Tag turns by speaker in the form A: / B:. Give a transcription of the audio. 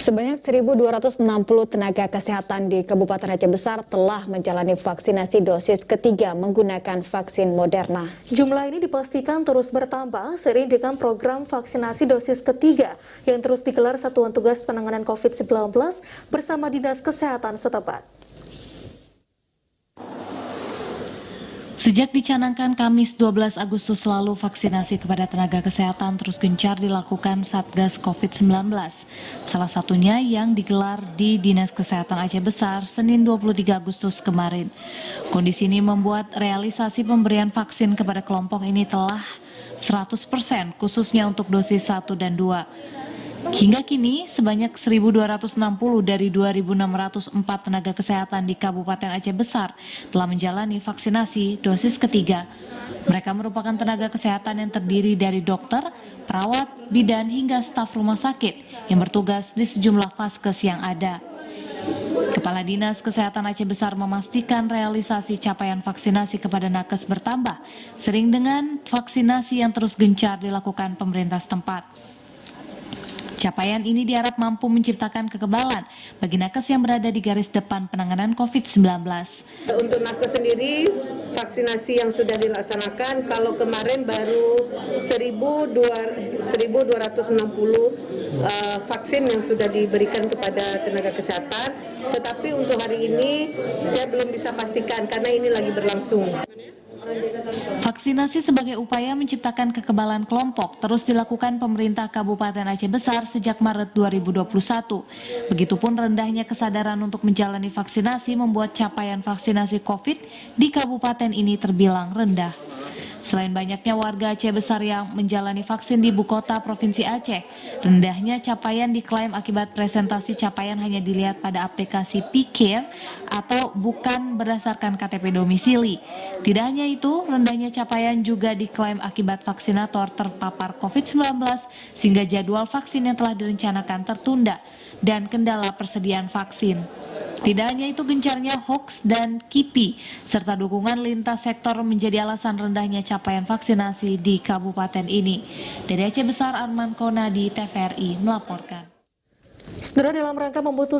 A: Sebanyak 1.260 tenaga kesehatan di Kabupaten Aceh Besar telah menjalani vaksinasi dosis ketiga menggunakan vaksin Moderna.
B: Jumlah ini dipastikan terus bertambah seiring dengan program vaksinasi dosis ketiga yang terus digelar Satuan Tugas Penanganan COVID-19 bersama Dinas Kesehatan setempat.
C: Sejak dicanangkan Kamis 12 Agustus lalu, vaksinasi kepada tenaga kesehatan terus gencar dilakukan Satgas COVID-19. Salah satunya yang digelar di Dinas Kesehatan Aceh Besar Senin 23 Agustus kemarin. Kondisi ini membuat realisasi pemberian vaksin kepada kelompok ini telah 100% khususnya untuk dosis 1 dan 2. Hingga kini, sebanyak 1.260 dari 2.604 tenaga kesehatan di Kabupaten Aceh Besar telah menjalani vaksinasi dosis ketiga. Mereka merupakan tenaga kesehatan yang terdiri dari dokter, perawat, bidan, hingga staf rumah sakit yang bertugas di sejumlah vaskes yang ada. Kepala Dinas Kesehatan Aceh Besar memastikan realisasi capaian vaksinasi kepada nakes bertambah, sering dengan vaksinasi yang terus gencar dilakukan pemerintah setempat. Capaian ini diharap mampu menciptakan kekebalan bagi nakes yang berada di garis depan penanganan COVID-19.
D: Untuk nakes sendiri, vaksinasi yang sudah dilaksanakan, kalau kemarin baru 1.260 vaksin yang sudah diberikan kepada tenaga kesehatan, tetapi untuk hari ini saya belum bisa pastikan karena ini lagi berlangsung.
C: Vaksinasi sebagai upaya menciptakan kekebalan kelompok terus dilakukan pemerintah Kabupaten Aceh Besar sejak Maret 2021. Begitupun rendahnya kesadaran untuk menjalani vaksinasi membuat capaian vaksinasi COVID di kabupaten ini terbilang rendah. Selain banyaknya warga Aceh Besar yang menjalani vaksin di ibu kota Provinsi Aceh, rendahnya capaian diklaim akibat presentasi capaian hanya dilihat pada aplikasi P-Care atau bukan berdasarkan KTP domisili. Tidak hanya itu, rendahnya capaian juga diklaim akibat vaksinator terpapar COVID-19 sehingga jadwal vaksin yang telah direncanakan tertunda dan kendala persediaan vaksin. Tidak hanya itu, gencarnya hoaks dan KIPI serta dukungan lintas sektor menjadi alasan rendahnya capaian vaksinasi di kabupaten ini. Dari Aceh Besar, Arman Konadi, TVRI melaporkan.
B: Saudara, dalam rangka memutus